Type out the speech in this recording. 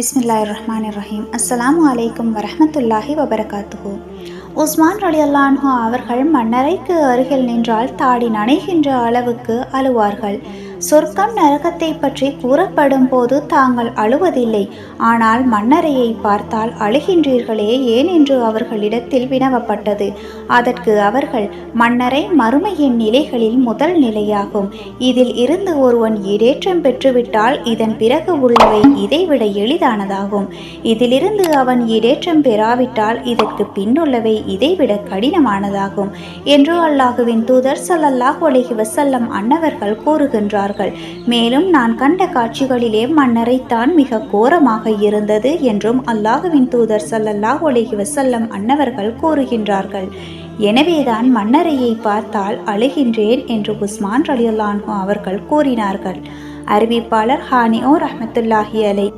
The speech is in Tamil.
பிஸ்மில்லாஹிர்ரஹ்மானிர்ரஹீம். அஸ்ஸலாமு அலைக்கும் வரஹ்மத்துல்லாஹி வபரகாத்துஹு. உஸ்மான் ரலியல்லாஹு அன்ஹு அவர்கள் மண்ணறைக்கு அருகில் நின்றால் தாடி நனைகின்ற அளவுக்கு அழுவார்கள். சொர்க்கம் நரகத்தை பற்றி கூறப்படும் போது தாங்கள் அழுவதில்லை, ஆனால் மண்ணறையை பார்த்தால் அழுகின்றீர்களே ஏன் என்று அவர்களிடத்தில் வினவப்பட்டது. அதற்கு அவர்கள், மண்ணறை மறுமையின் நிலைகளில் முதல் நிலையாகும். இதில் இருந்து ஒருவன் ஈடேற்றம் பெற்றுவிட்டால் இதன் பிறகு உள்ளவை இதைவிட எளிதானதாகும். இதிலிருந்து அவன் ஈடேற்றம் பெறாவிட்டால் இதற்கு பின்னுள்ளவை இதைவிட கடினமானதாகும் என்று அல்லாஹுவின் தூதர் ஸல்லல்லாஹு அலைஹி வஸல்லம் அன்னவர்கள் கூறுகின்றார்கள். மேலும், நான் கண்ட காட்சிகளிலே மண்ணறைத்தான் மிக கோரமாக இருந்தது என்றும் அல்லாஹுவின் தூதர் ஸல்லல்லாஹு அலைஹி வஸல்லம் அன்னவர்கள் கூறுகின்றார்கள். எனவேதான் மண்ணறையை பார்த்தால் அழுகின்றேன் என்று உஸ்மான் ரலியல்லாஹு அன்ஹு அவர்கள் கூறினார்கள். அறிவிப்பாளர் ஹானிஓ ரஹ்மத்துல்லாஹி அலைஹி.